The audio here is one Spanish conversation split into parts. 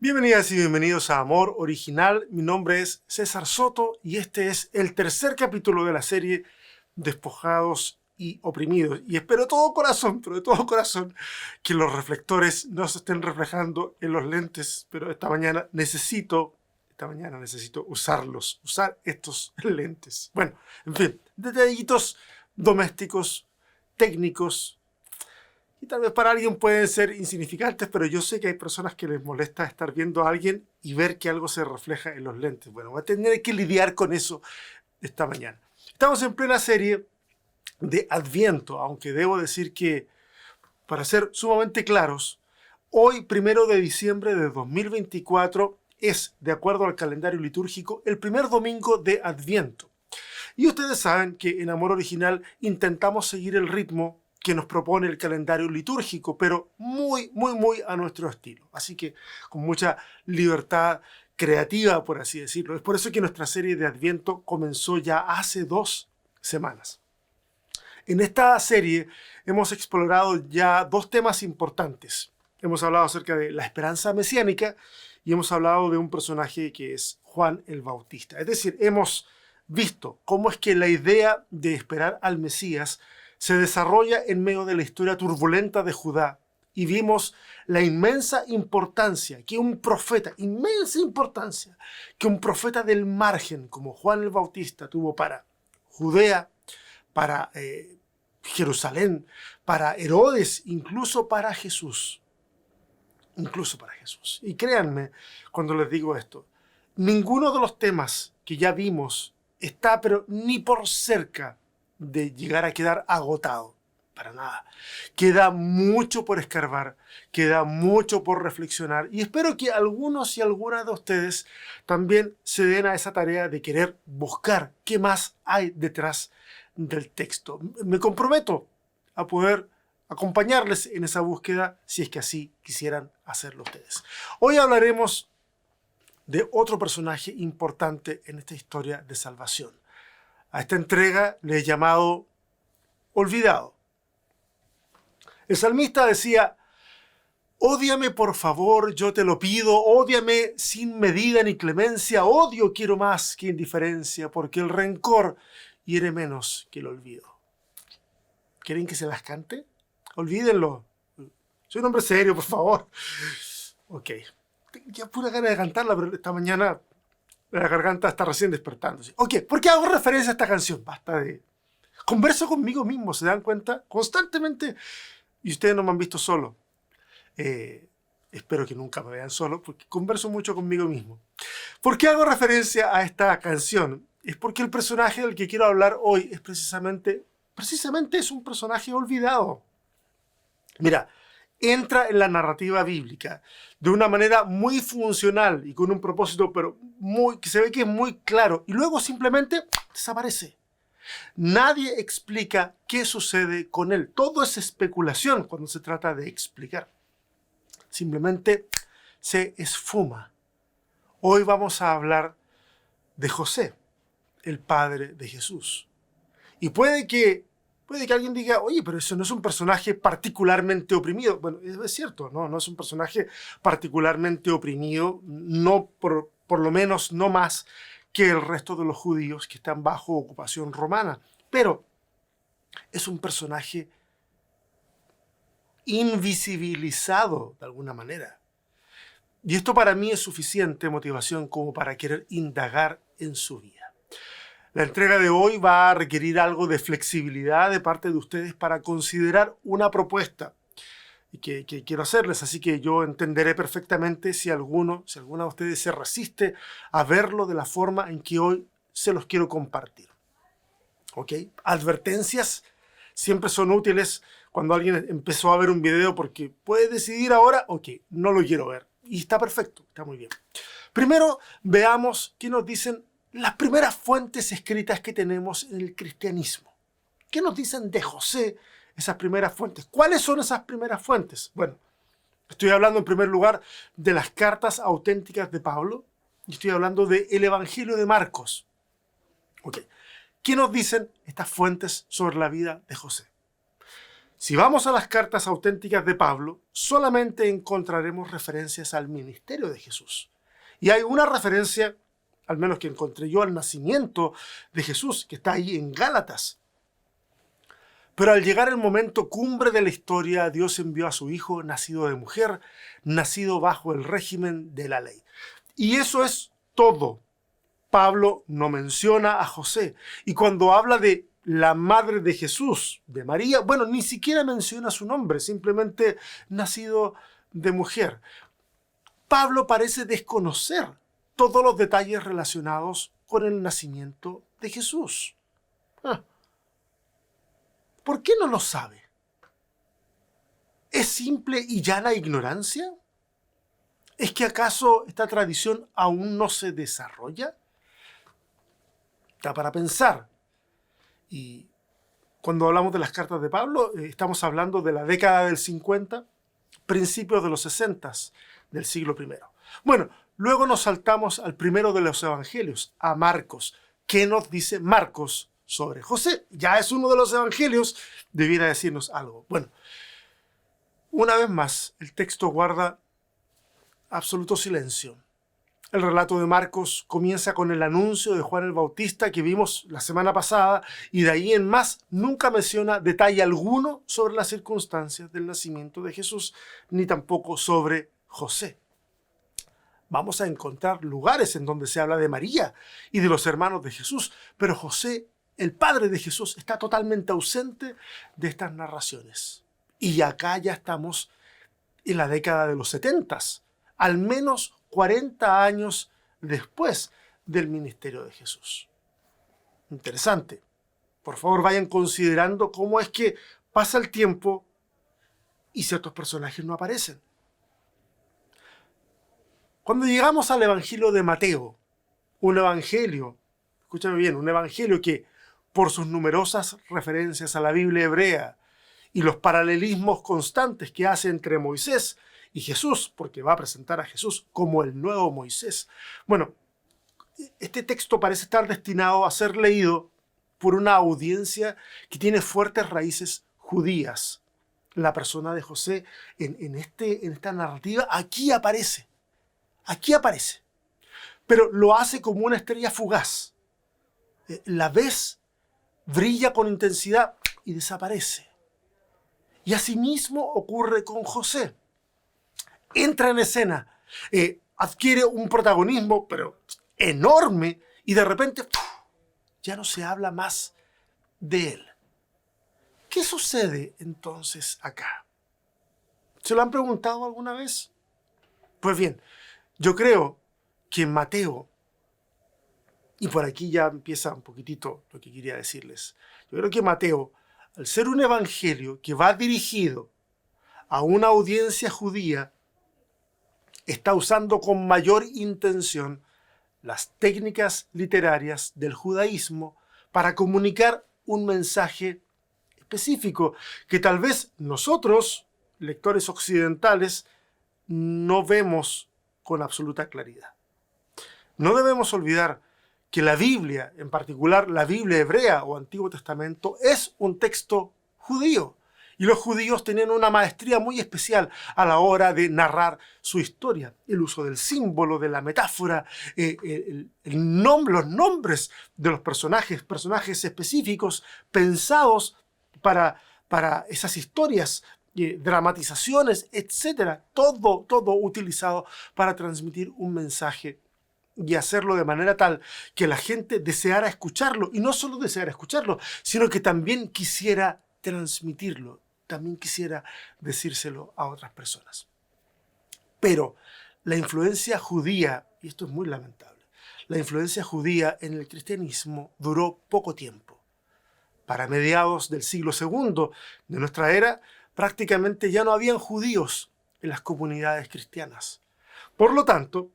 Bienvenidas y bienvenidos a Amor Original. Mi nombre es César Soto y este es el tercer capítulo de la serie Despojados y Oprimidos. Y espero de todo corazón, pero de todo corazón, que los reflectores no se estén reflejando en los lentes. Pero esta mañana necesito usar estos lentes. Bueno, en fin, detallitos domésticos, técnicos. Y tal vez para alguien pueden ser insignificantes, pero yo sé que hay personas que les molesta estar viendo a alguien y ver que algo se refleja en los lentes. Bueno, voy a tener que lidiar con eso esta mañana. Estamos en plena serie de Adviento, aunque debo decir que, para ser sumamente claros, hoy, 1 de diciembre de 2024, es, de acuerdo al calendario litúrgico, el primer domingo de Adviento. Y ustedes saben que en Amor Original intentamos seguir el ritmo que nos propone el calendario litúrgico, pero muy a nuestro estilo. Así que con mucha libertad creativa, por así decirlo. Es por eso que nuestra serie de Adviento comenzó ya hace 2 semanas. En esta serie hemos explorado ya 2 temas importantes. Hemos hablado acerca de la esperanza mesiánica y hemos hablado de un personaje que es Juan el Bautista. Es decir, hemos visto cómo es que la idea de esperar al Mesías se desarrolla en medio de la historia turbulenta de Judá, y vimos la inmensa importancia que un profeta del margen como Juan el Bautista tuvo para Judea, para Jerusalén, para Herodes, incluso para Jesús. Y créanme cuando les digo esto, ninguno de los temas que ya vimos está pero ni por cerca de llegar a quedar agotado, para nada. Queda mucho por escarbar, queda mucho por reflexionar, y espero que algunos y algunas de ustedes también se den a esa tarea de querer buscar qué más hay detrás del texto. Me comprometo a poder acompañarles en esa búsqueda si es que así quisieran hacerlo ustedes. Hoy hablaremos de otro personaje importante en esta historia de salvación. A esta entrega le he llamado olvidado. El salmista decía: ódiame por favor, yo te lo pido, ódiame sin medida ni clemencia, odio quiero más que indiferencia, porque el rencor hiere menos que el olvido. ¿Quieren que se las cante? Olvídenlo. Soy un hombre serio, por favor. Ok. Ya pura gana de cantarla, pero esta mañana la garganta está recién despertándose. Ok, ¿por qué hago referencia a esta canción? Basta de... Converso conmigo mismo, ¿se dan cuenta? Constantemente. Y ustedes no me han visto solo. Espero que nunca me vean solo, porque converso mucho conmigo mismo. ¿Por qué hago referencia a esta canción? Es porque el personaje del que quiero hablar hoy es precisamente es un personaje olvidado. Mira, entra en la narrativa bíblica de una manera muy funcional y con un propósito, pero que se ve que es muy claro, y luego simplemente desaparece. Nadie explica qué sucede con él. Todo es especulación cuando se trata de explicar. Simplemente se esfuma. Hoy vamos a hablar de José, el padre de Jesús. Y puede que alguien diga: oye, pero eso no es un personaje particularmente oprimido. Bueno, es cierto, no es un personaje particularmente oprimido, no por lo menos no más que el resto de los judíos que están bajo ocupación romana. Pero es un personaje invisibilizado de alguna manera. Y esto para mí es suficiente motivación como para querer indagar en su vida. La entrega de hoy va a requerir algo de flexibilidad de parte de ustedes para considerar una propuesta que quiero hacerles, así que yo entenderé perfectamente si alguna de ustedes se resiste a verlo de la forma en que hoy se los quiero compartir. ¿Ok? Advertencias siempre son útiles cuando alguien empezó a ver un video, porque puede decidir ahora: ok, no lo quiero ver. Y está perfecto, está muy bien. Primero, veamos qué nos dicen las primeras fuentes escritas que tenemos en el cristianismo. ¿Qué nos dicen de José esas primeras fuentes? ¿Cuáles son esas primeras fuentes? Bueno, estoy hablando en primer lugar de las cartas auténticas de Pablo y estoy hablando del Evangelio de Marcos. Ok, ¿qué nos dicen estas fuentes sobre la vida de José? Si vamos a las cartas auténticas de Pablo, solamente encontraremos referencias al ministerio de Jesús. Y hay una referencia, al menos que encontré yo, al nacimiento de Jesús, que está ahí en Gálatas. Pero al llegar el momento cumbre de la historia, Dios envió a su Hijo, nacido de mujer, nacido bajo el régimen de la ley. Y eso es todo. Pablo no menciona a José. Y cuando habla de la madre de Jesús, de María, bueno, ni siquiera menciona su nombre, simplemente nacido de mujer. Pablo parece desconocer todos los detalles relacionados con el nacimiento de Jesús. ¿Por qué no lo sabe? ¿Es simple y llana ignorancia? ¿Es que acaso esta tradición aún no se desarrolla? Da para pensar. Y cuando hablamos de las cartas de Pablo, estamos hablando de la década del 50, principios de los 60 del siglo I. Bueno, luego nos saltamos al primero de los evangelios, a Marcos. ¿Qué nos dice Marcos sobre José? Ya es uno de los evangelios, debiera decirnos algo. Bueno, una vez más, el texto guarda absoluto silencio. El relato de Marcos comienza con el anuncio de Juan el Bautista que vimos la semana pasada y de ahí en más nunca menciona detalle alguno sobre las circunstancias del nacimiento de Jesús, ni tampoco sobre José. Vamos a encontrar lugares en donde se habla de María y de los hermanos de Jesús, pero José, el padre de Jesús, está totalmente ausente de estas narraciones. Y acá ya estamos en la década de los 70, al menos 40 años después del ministerio de Jesús. Interesante. Por favor, vayan considerando cómo es que pasa el tiempo y ciertos personajes no aparecen. Cuando llegamos al Evangelio de Mateo, un evangelio, escúchame bien, un evangelio que por sus numerosas referencias a la Biblia hebrea y los paralelismos constantes que hace entre Moisés y Jesús, porque va a presentar a Jesús como el nuevo Moisés. Bueno, este texto parece estar destinado a ser leído por una audiencia que tiene fuertes raíces judías. La persona de José en esta narrativa aquí aparece. Pero lo hace como una estrella fugaz. La ves, brilla con intensidad y desaparece. Y asimismo ocurre con José. Entra en escena, adquiere un protagonismo, pero enorme, y de repente ya no se habla más de él. ¿Qué sucede entonces acá? ¿Se lo han preguntado alguna vez? Pues bien, yo creo que en Mateo, y por aquí ya empieza un poquitito lo que quería decirles, yo creo que Mateo, al ser un evangelio que va dirigido a una audiencia judía, está usando con mayor intención las técnicas literarias del judaísmo para comunicar un mensaje específico que tal vez nosotros, lectores occidentales, no vemos con absoluta claridad. No debemos olvidar que la Biblia, en particular la Biblia hebrea o Antiguo Testamento, es un texto judío. Y los judíos tenían una maestría muy especial a la hora de narrar su historia. El uso del símbolo, de la metáfora, los nombres de los personajes específicos pensados para esas historias, dramatizaciones, etc. Todo utilizado para transmitir un mensaje y hacerlo de manera tal que la gente deseara escucharlo. Y no solo deseara escucharlo, sino que también quisiera transmitirlo. También quisiera decírselo a otras personas. Pero la influencia judía, y esto es muy lamentable, la influencia judía en el cristianismo duró poco tiempo. Para mediados del siglo II de nuestra era, prácticamente ya no habían judíos en las comunidades cristianas. Por lo tanto,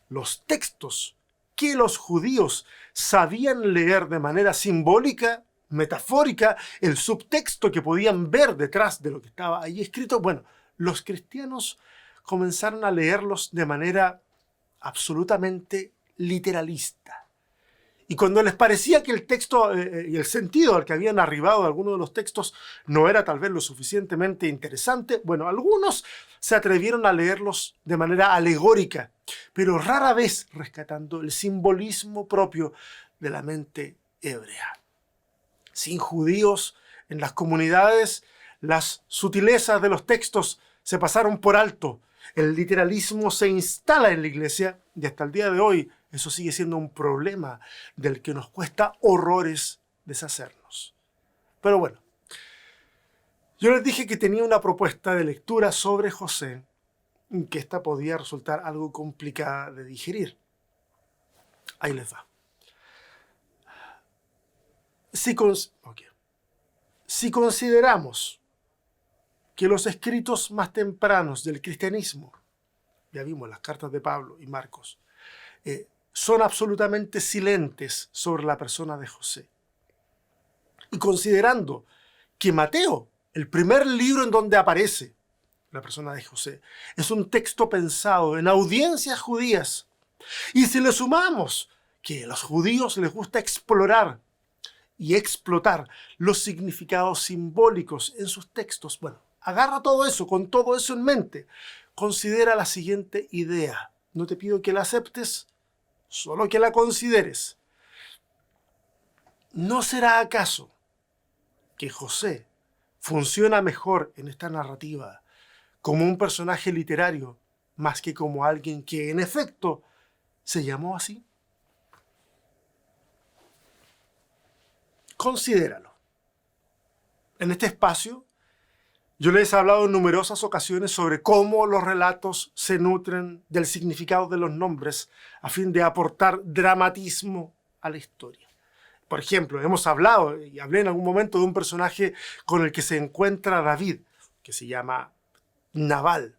los textos que los judíos sabían leer de manera simbólica, metafórica, el subtexto que podían ver detrás de lo que estaba ahí escrito, bueno, los cristianos comenzaron a leerlos de manera absolutamente literalista. Y cuando les parecía que el texto y el sentido al que habían arribado algunos de los textos no era tal vez lo suficientemente interesante, bueno, algunos se atrevieron a leerlos de manera alegórica, pero rara vez rescatando el simbolismo propio de la mente hebrea. Sin judíos en las comunidades, las sutilezas de los textos se pasaron por alto. El literalismo se instala en la iglesia y hasta el día de hoy eso sigue siendo un problema del que nos cuesta horrores deshacernos. Pero bueno, yo les dije que tenía una propuesta de lectura sobre José, que esta podía resultar algo complicada de digerir. Ahí les va. Si consideramos que los escritos más tempranos del cristianismo, ya vimos las cartas de Pablo y Marcos, son absolutamente silentes sobre la persona de José. Y considerando que Mateo, el primer libro en donde aparece la persona de José, es un texto pensado en audiencias judías, y si le sumamos que a los judíos les gusta explorar y explotar los significados simbólicos en sus textos, bueno, agarra todo eso, con todo eso en mente, considera la siguiente idea. No te pido que la aceptes, solo que la consideres. ¿No será acaso que José funciona mejor en esta narrativa como un personaje literario más que como alguien que en efecto se llamó así? Considéralo. En este espacio yo les he hablado en numerosas ocasiones sobre cómo los relatos se nutren del significado de los nombres a fin de aportar dramatismo a la historia. Por ejemplo, hemos hablado y hablé en algún momento de un personaje con el que se encuentra David, que se llama Nabal.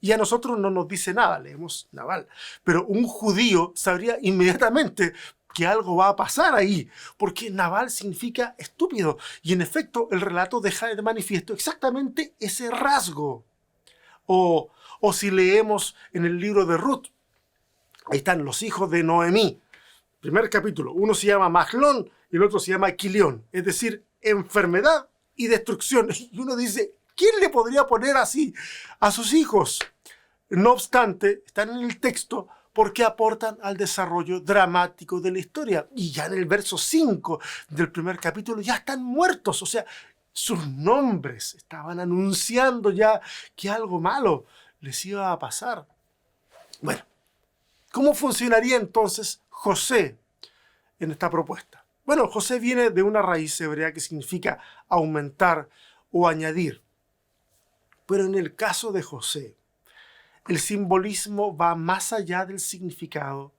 Y a nosotros no nos dice nada, leemos Nabal. Pero un judío sabría inmediatamente que algo va a pasar ahí, porque Nabal significa estúpido. Y en efecto, el relato deja de manifiesto exactamente ese rasgo. O si leemos en el libro de Ruth, ahí están los hijos de Noemí. Primer capítulo, uno se llama Mahlón y el otro se llama Quilión, es decir, enfermedad y destrucción. Y uno dice, ¿quién le podría poner así a sus hijos? No obstante, están en el texto porque aportan al desarrollo dramático de la historia. Y ya en el verso 5 del primer capítulo ya están muertos, o sea, sus nombres estaban anunciando ya que algo malo les iba a pasar. Bueno, ¿cómo funcionaría entonces José en esta propuesta? Bueno, José viene de una raíz hebrea que significa aumentar o añadir. Pero en el caso de José, el simbolismo va más allá del significado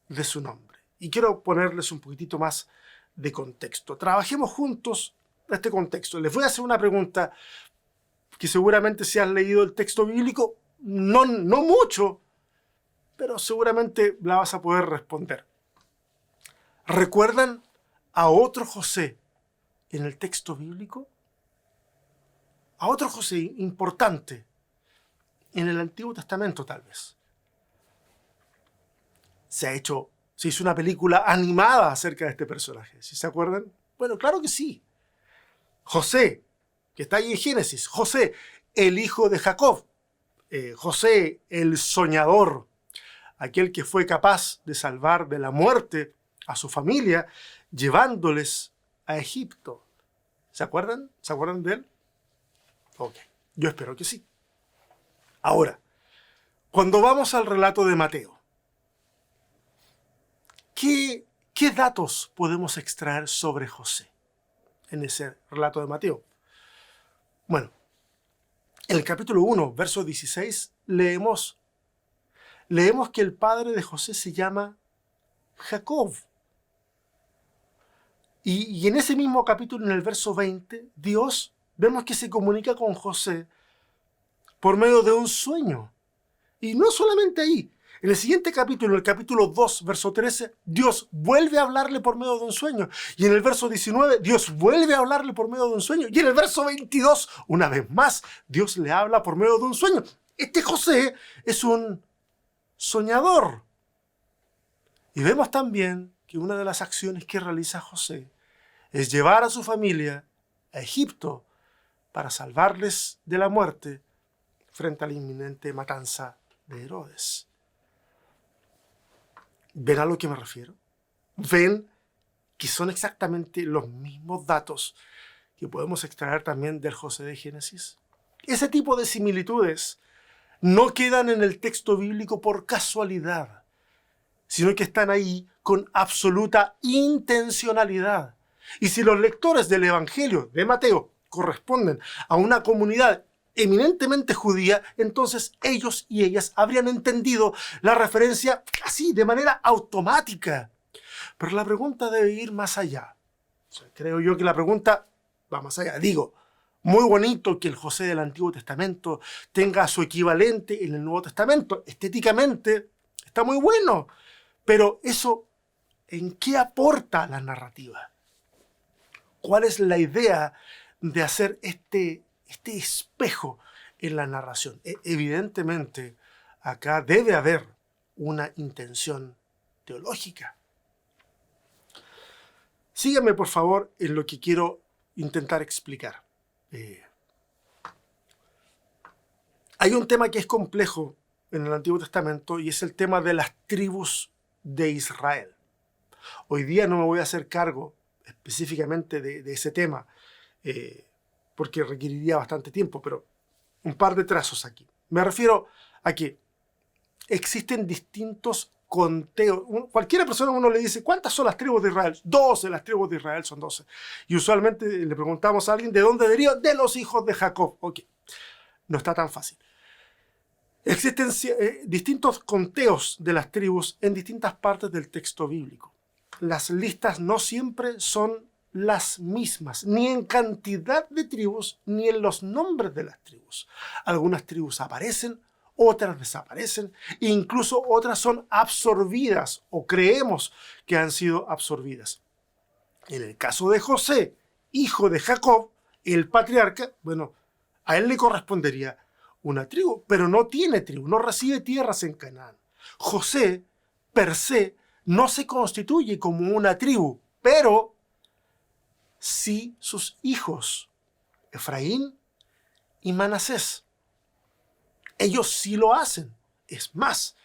de su nombre. Y quiero ponerles un poquitito más de contexto. Trabajemos juntos este contexto. Les voy a hacer una pregunta que seguramente si has leído el texto bíblico, no mucho, pero seguramente la vas a poder responder. ¿Recuerdan a otro José en el texto bíblico? A otro José importante en el Antiguo Testamento, tal vez. Se hizo una película animada acerca de este personaje, ¿sí se acuerdan? Bueno, claro que sí. José, que está ahí en Génesis. José, el hijo de Jacob. José, el soñador. Aquel que fue capaz de salvar de la muerte a su familia, llevándoles a Egipto. ¿Se acuerdan? ¿Se acuerdan de él? Ok, yo espero que sí. Ahora, cuando vamos al relato de Mateo, ¿qué datos podemos extraer sobre José en ese relato de Mateo? Bueno, en el capítulo 1, verso 16, leemos que el padre de José se llama Jacob. Y en ese mismo capítulo, en el verso 20, Dios vemos que se comunica con José por medio de un sueño. Y no solamente ahí. En el siguiente capítulo, en el capítulo 2, verso 13, Dios vuelve a hablarle por medio de un sueño. Y en el verso 19, Dios vuelve a hablarle por medio de un sueño. Y en el verso 22, una vez más, Dios le habla por medio de un sueño. Este José es un soñador. Y vemos también que una de las acciones que realiza José es llevar a su familia a Egipto para salvarles de la muerte frente a la inminente matanza de Herodes. ¿Ven a lo que me refiero? ¿Ven que son exactamente los mismos datos que podemos extraer también del José de Génesis? Ese tipo de similitudes no quedan en el texto bíblico por casualidad, sino que están ahí con absoluta intencionalidad. Y si los lectores del Evangelio de Mateo corresponden a una comunidad eminentemente judía, entonces ellos y ellas habrían entendido la referencia así, de manera automática. Pero la pregunta debe ir más allá. O sea, creo yo que la pregunta va más allá. Digo, muy bonito que el José del Antiguo Testamento tenga su equivalente en el Nuevo Testamento. Estéticamente está muy bueno. Pero eso, ¿en qué aporta la narrativa? ¿Cuál es la idea de hacer este espejo en la narración? Evidentemente, acá debe haber una intención teológica. Síganme, por favor, en lo que quiero intentar explicar. Hay un tema que es complejo en el Antiguo Testamento y es el tema de las tribus de Israel. Hoy día no me voy a hacer cargo específicamente de ese tema, porque requeriría bastante tiempo, pero un par de trazos aquí. Me refiero a que existen distintos conteos. Cualquier persona uno le dice, ¿cuántas son las tribus de Israel? 12, las tribus de Israel son 12. Y usualmente le preguntamos a alguien, ¿de dónde deriva? De los hijos de Jacob. Ok, no está tan fácil. Existen distintos conteos de las tribus en distintas partes del texto bíblico. Las listas no siempre son las mismas, ni en cantidad de tribus, ni en los nombres de las tribus. Algunas tribus aparecen, otras desaparecen, e incluso otras son absorbidas o creemos que han sido absorbidas. En el caso de José, hijo de Jacob, el patriarca, bueno, a él le correspondería una tribu, pero no tiene tribu, no recibe tierras en Canaán. José, per se, no se constituye como una tribu, pero sí sus hijos, Efraín y Manasés. Ellos sí lo hacen. Es más,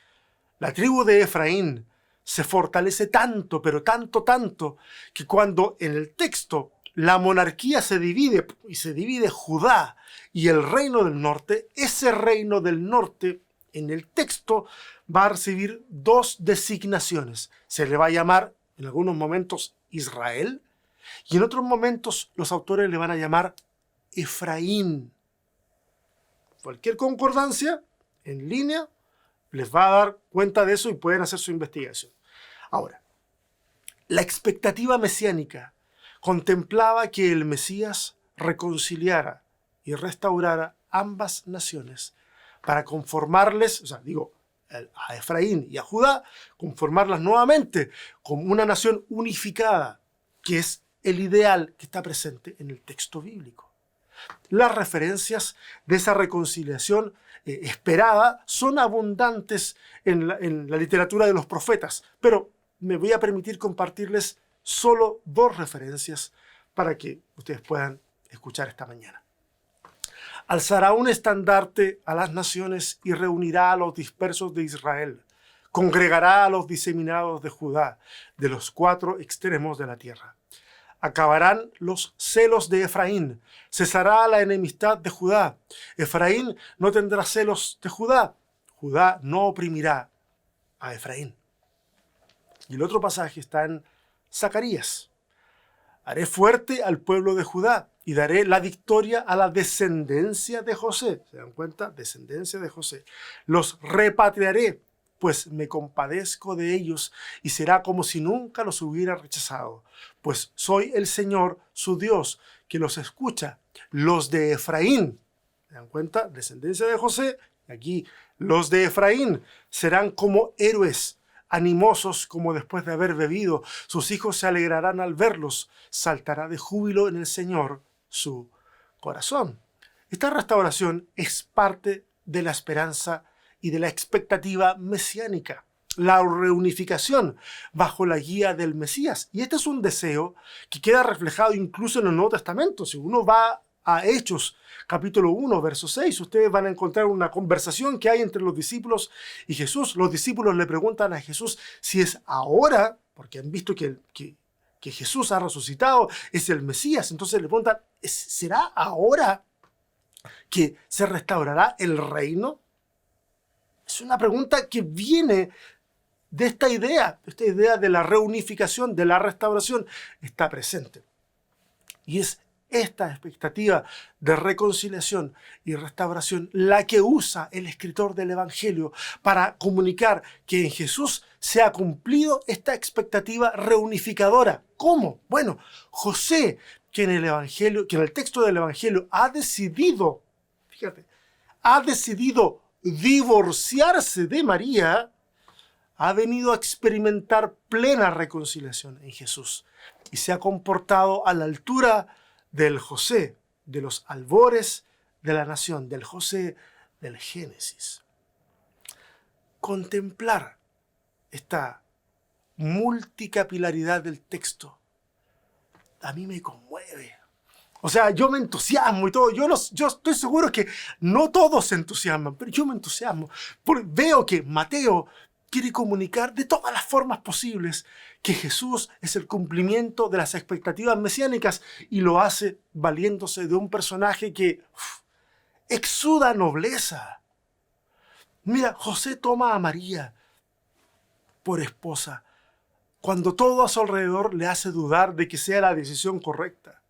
la tribu de Efraín se fortalece tanto, pero tanto, que cuando en el texto la monarquía se divide, y se divide Judá y el reino del norte, ese reino del norte en el texto va a recibir dos designaciones. Se le va a llamar en algunos momentos Israel y en otros momentos los autores le van a llamar Efraín. Cualquier concordancia en línea les va a dar cuenta de eso y pueden hacer su investigación. Ahora, la expectativa mesiánica contemplaba que el Mesías reconciliara y restaurara ambas naciones para conformarles, a Efraín y a Judá, conformarlas nuevamente como una nación unificada, que es el ideal que está presente en el texto bíblico. Las referencias de esa reconciliación esperada son abundantes en la literatura de los profetas, pero me voy a permitir compartirles solo dos referencias para que ustedes puedan escuchar esta mañana. Alzará un estandarte a las naciones y reunirá a los dispersos de Israel. Congregará a los diseminados de Judá, de los cuatro extremos de la tierra. Acabarán los celos de Efraín. Cesará la enemistad de Judá. Efraín no tendrá celos de Judá. Judá no oprimirá a Efraín. Y el otro pasaje está en Zacarías. Haré fuerte al pueblo de Judá y daré la victoria a la descendencia de José. ¿Se dan cuenta? Descendencia de José. Los repatriaré, pues me compadezco de ellos y será como si nunca los hubiera rechazado. Pues soy el Señor, su Dios, que los escucha. Los de Efraín, ¿se dan cuenta? Descendencia de José. Aquí los de Efraín serán como héroes, animosos como después de haber bebido. Sus hijos se alegrarán al verlos. Saltará de júbilo en el Señor su corazón. Esta restauración es parte de la esperanza y de la expectativa mesiánica. la reunificación bajo la guía del Mesías. Y este es un deseo que queda reflejado incluso en el Nuevo Testamento. Si uno va a Hechos, capítulo 1, verso 6, ustedes van a encontrar una conversación que hay entre los discípulos y Jesús. Los discípulos le preguntan a Jesús si es ahora, porque han visto que Jesús ha resucitado, es el Mesías. Entonces le preguntan, ¿será ahora que se restaurará el reino? Es una pregunta que viene de esta idea de la reunificación, de la restauración, está presente. Y es esta expectativa de reconciliación y restauración la que usa el escritor del Evangelio para comunicar que en Jesús se ha cumplido esta expectativa reunificadora. ¿Cómo? Bueno, José, que en el texto del Evangelio ha decidido divorciarse de María, ha venido a experimentar plena reconciliación en Jesús y se ha comportado a la altura del José de los albores de la nación, del José del Génesis. Contemplar esta multicapilaridad del texto a mí me conmueve. O sea, yo me entusiasmo y todo. Yo estoy seguro que no todos se entusiasman, pero yo me entusiasmo. Porque veo que Mateo quiere comunicar de todas las formas posibles que Jesús es el cumplimiento de las expectativas mesiánicas y lo hace valiéndose de un personaje que exuda nobleza. Mira, José toma a María por esposa cuando todo a su alrededor le hace dudar de que sea la decisión correcta.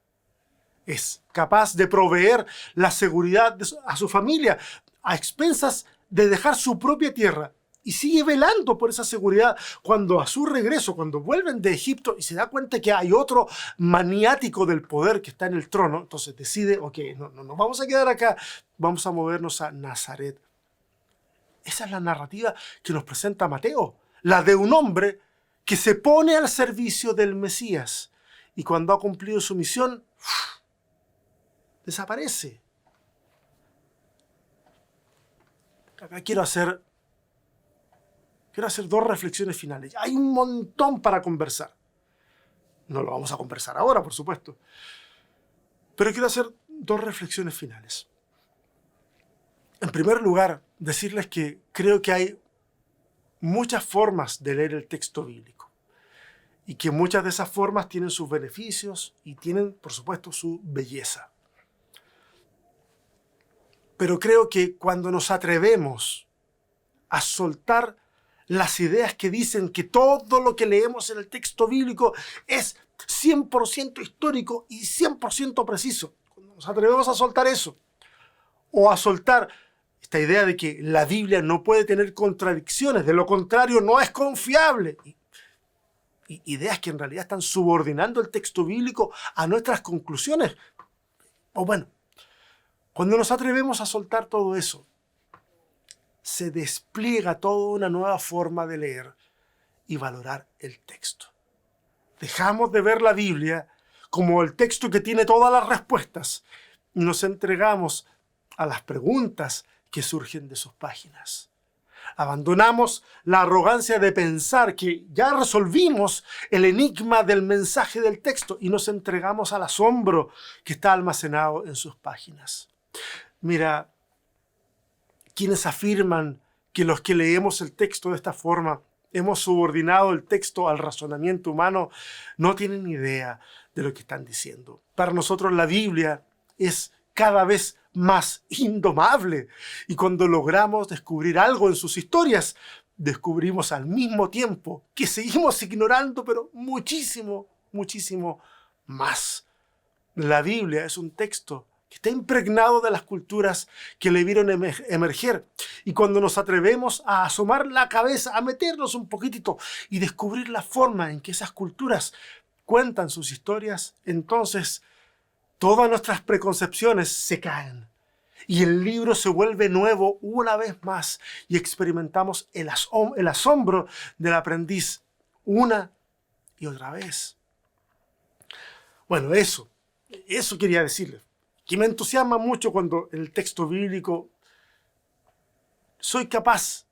Es capaz de proveer la seguridad a su familia a expensas de dejar su propia tierra. Y sigue velando por esa seguridad cuando a su regreso, cuando vuelven de Egipto y se da cuenta que hay otro maniático del poder que está en el trono, entonces decide, ok, no nos vamos a quedar acá, vamos a movernos a Nazaret. Esa es la narrativa que nos presenta Mateo, la de un hombre que se pone al servicio del Mesías y cuando ha cumplido su misión, desaparece. Acá quiero hacer dos reflexiones finales. Hay un montón para conversar. No lo vamos a conversar ahora, por supuesto. Pero quiero hacer dos reflexiones finales. En primer lugar, decirles que creo que hay muchas formas de leer el texto bíblico. Y que muchas de esas formas tienen sus beneficios y tienen, por supuesto, su belleza. Pero creo que cuando nos atrevemos a soltar las ideas que dicen que todo lo que leemos en el texto bíblico es 100% histórico y 100% preciso, cuando nos atrevemos a soltar eso, o a soltar esta idea de que la Biblia no puede tener contradicciones, de lo contrario no es confiable, y ideas que en realidad están subordinando el texto bíblico a nuestras conclusiones, o bueno, cuando nos atrevemos a soltar todo eso, se despliega toda una nueva forma de leer y valorar el texto. Dejamos de ver la Biblia como el texto que tiene todas las respuestas y nos entregamos a las preguntas que surgen de sus páginas. Abandonamos la arrogancia de pensar que ya resolvimos el enigma del mensaje del texto y nos entregamos al asombro que está almacenado en sus páginas. Mira, quienes afirman que los que leemos el texto de esta forma hemos subordinado el texto al razonamiento humano, no tienen idea de lo que están diciendo. Para nosotros la Biblia es cada vez más indomable y cuando logramos descubrir algo en sus historias, descubrimos al mismo tiempo que seguimos ignorando, pero muchísimo, muchísimo más. La Biblia es un texto que está impregnado de las culturas que le vieron emerger. Y cuando nos atrevemos a asomar la cabeza, a meternos un poquitito y descubrir la forma en que esas culturas cuentan sus historias, entonces todas nuestras preconcepciones se caen. Y el libro se vuelve nuevo una vez más y experimentamos el asombro del aprendiz una y otra vez. Bueno, eso quería decirles. Que me entusiasma mucho cuando en el texto bíblico soy capaz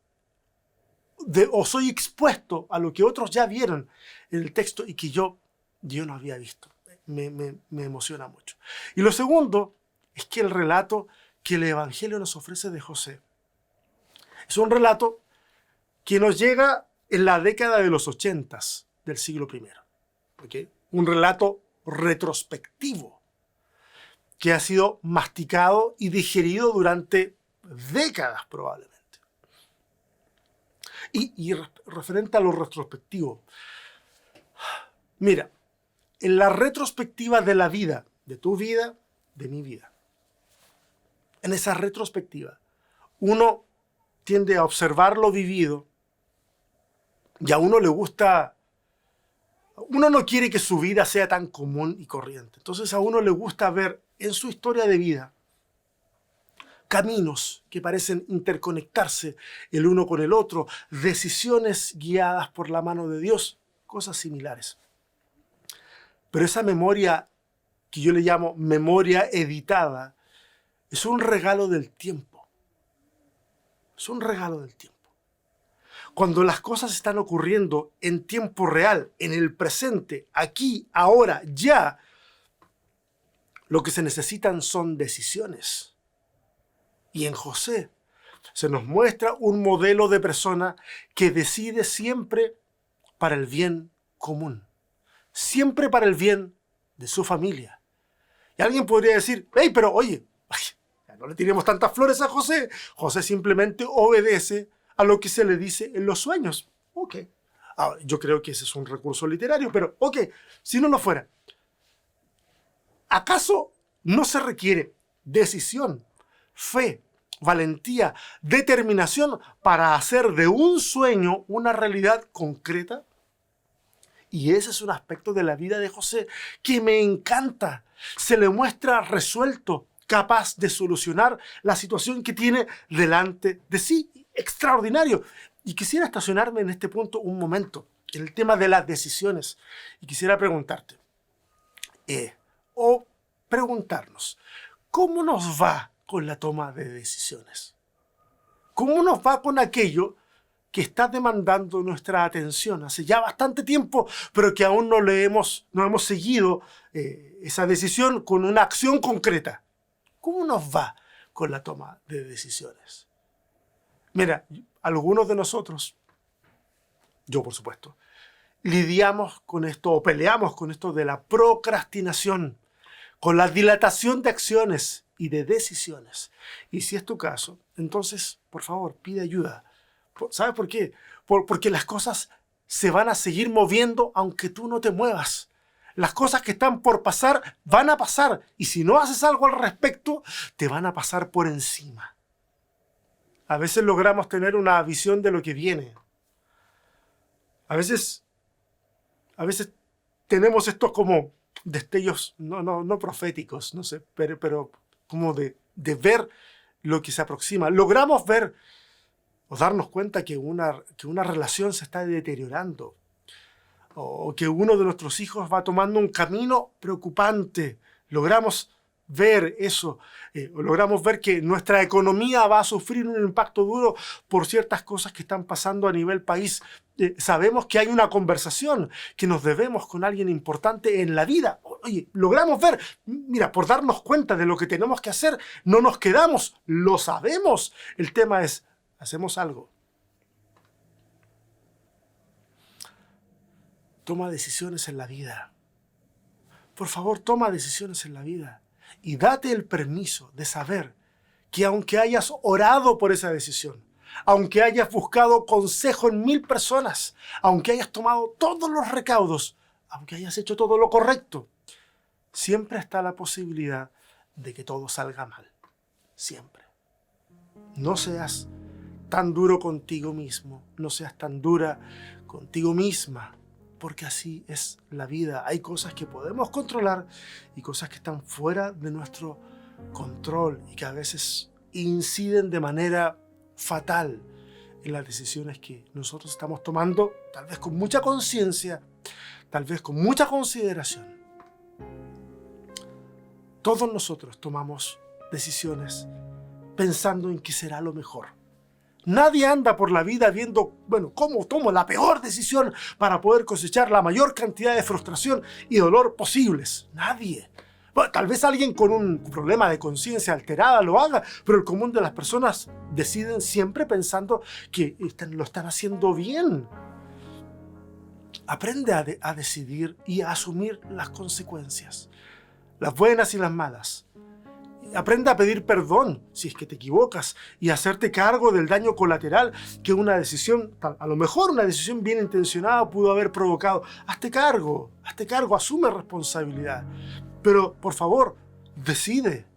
o soy expuesto a lo que otros ya vieron en el texto y que yo no había visto. Me emociona mucho. Y lo segundo es que el relato que el Evangelio nos ofrece de José es un relato que nos llega en la década de los 80 del siglo I. ¿Okay? Un relato retrospectivo que ha sido masticado y digerido durante décadas probablemente. Y referente a lo retrospectivo, mira, en la retrospectiva de la vida, de tu vida, de mi vida, en esa retrospectiva, uno tiende a observar lo vivido y a uno le gusta, uno no quiere que su vida sea tan común y corriente. Entonces a uno le gusta ver en su historia de vida caminos que parecen interconectarse el uno con el otro, decisiones guiadas por la mano de Dios, cosas similares. Pero esa memoria que yo le llamo memoria editada es un regalo del tiempo. Es un regalo del tiempo. Cuando las cosas están ocurriendo en tiempo real, en el presente, aquí, ahora, ya, lo que se necesitan son decisiones. Y en José se nos muestra un modelo de persona que decide siempre para el bien común, siempre para el bien de su familia. Y alguien podría decir, hey, pero oye, no le tiremos tantas flores a José. José simplemente obedece a lo que se le dice en los sueños. Ok. Ahora, yo creo que ese es un recurso literario, pero ok, si no lo fuera. ¿Acaso no se requiere decisión, fe, valentía, determinación para hacer de un sueño una realidad concreta? Y ese es un aspecto de la vida de José que me encanta. Se le muestra resuelto, capaz de solucionar la situación que tiene delante de sí. Extraordinario. Y quisiera estacionarme en este punto un momento, en el tema de las decisiones. Y quisiera preguntarte, o preguntarnos, ¿cómo nos va con la toma de decisiones? ¿Cómo nos va con aquello que está demandando nuestra atención hace ya bastante tiempo, pero que aún no hemos seguido esa decisión con una acción concreta? ¿Cómo nos va con la toma de decisiones? Mira, algunos de nosotros, yo por supuesto, lidiamos con esto o peleamos con esto de la procrastinación, con la dilatación de acciones y de decisiones. Y si es tu caso, entonces, por favor, pide ayuda. ¿Sabes por qué? Porque las cosas se van a seguir moviendo aunque tú no te muevas. Las cosas que están por pasar van a pasar. Y si no haces algo al respecto, te van a pasar por encima. A veces logramos tener una visión de lo que viene. A veces tenemos estos como destellos, no proféticos, no sé, pero como de ver lo que se aproxima. Logramos ver o darnos cuenta que una relación se está deteriorando, o que uno de nuestros hijos va tomando un camino preocupante. Logramos ver eso, logramos ver que nuestra economía va a sufrir un impacto duro por ciertas cosas que están pasando a nivel país. Sabemos que hay una conversación que nos debemos con alguien importante en la vida. Oye, logramos ver, mira, por darnos cuenta de lo que tenemos que hacer, no nos quedamos, lo sabemos. El tema es, ¿hacemos algo? Toma decisiones en la vida. Por favor, toma decisiones en la vida. Y date el permiso de saber que aunque hayas orado por esa decisión, aunque hayas buscado consejo en 1000 personas, aunque hayas tomado todos los recaudos, aunque hayas hecho todo lo correcto, siempre está la posibilidad de que todo salga mal. Siempre. No seas tan duro contigo mismo, no seas tan dura contigo misma, porque así es la vida. Hay cosas que podemos controlar y cosas que están fuera de nuestro control y que a veces inciden de manera fatal en las decisiones que nosotros estamos tomando, tal vez con mucha conciencia, tal vez con mucha consideración. Todos nosotros tomamos decisiones pensando en qué será lo mejor. Nadie anda por la vida viendo, cómo tomo la peor decisión para poder cosechar la mayor cantidad de frustración y dolor posibles. Nadie. Bueno, tal vez alguien con un problema de conciencia alterada lo haga, pero el común de las personas deciden siempre pensando que lo están haciendo bien. Aprende a decidir y a asumir las consecuencias, las buenas y las malas. Aprende a pedir perdón si es que te equivocas y a hacerte cargo del daño colateral que una decisión, a lo mejor una decisión bien intencionada, pudo haber provocado. Hazte cargo, asume responsabilidad. Pero, por favor, decide.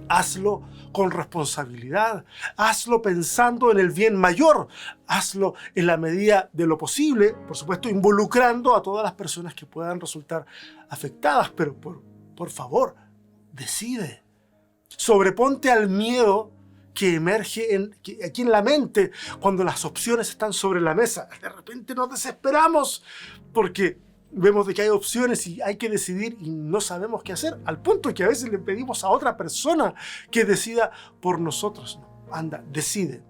Hazlo con responsabilidad. Hazlo pensando en el bien mayor. Hazlo en la medida de lo posible, por supuesto, involucrando a todas las personas que puedan resultar afectadas. Pero, por favor, decide. Sobreponte al miedo que emerge aquí en la mente cuando las opciones están sobre la mesa. De repente nos desesperamos porque vemos de que hay opciones y hay que decidir y no sabemos qué hacer, al punto que a veces le pedimos a otra persona que decida por nosotros. No, anda, decide.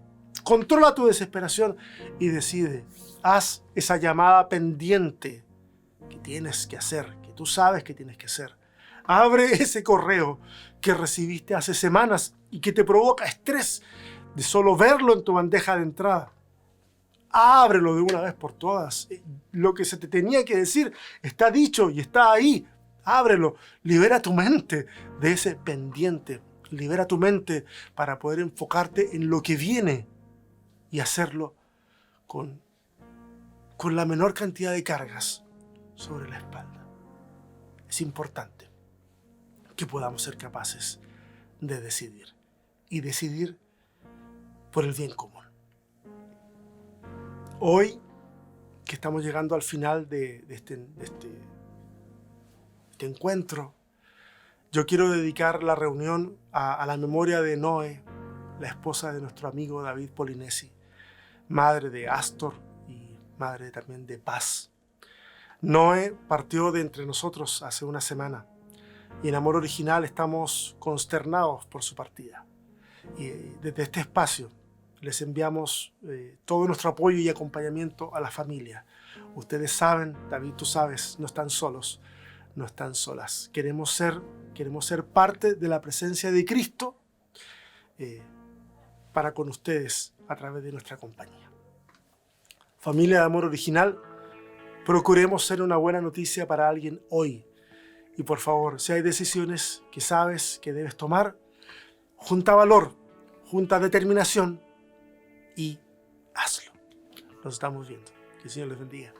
Controla tu desesperación y decide. Haz esa llamada pendiente que tienes que hacer, que tú sabes que tienes que hacer. Abre ese correo que recibiste hace semanas y que te provoca estrés de solo verlo en tu bandeja de entrada. Ábrelo de una vez por todas. Lo que se te tenía que decir está dicho y está ahí. Ábrelo. Libera tu mente de ese pendiente. Libera tu mente para poder enfocarte en lo que viene y hacerlo con la menor cantidad de cargas sobre la espalda. Es importante que podamos ser capaces de decidir y decidir por el bien común. Hoy, que estamos llegando al final de este encuentro, yo quiero dedicar la reunión a la memoria de Noé, la esposa de nuestro amigo David Polinesi, madre de Astor y madre también de Paz. Noé partió de entre nosotros hace una semana y en Amor Original estamos consternados por su partida. Y desde este espacio les enviamos todo nuestro apoyo y acompañamiento a la familia. Ustedes saben, David, tú sabes, no están solos, no están solas. Queremos ser parte de la presencia de Cristo para con ustedes a través de nuestra compañía. Familia de Amor Original, procuremos ser una buena noticia para alguien hoy. Y por favor, si hay decisiones que sabes que debes tomar, junta valor, junta determinación y hazlo. Nos estamos viendo. Que el Señor les bendiga.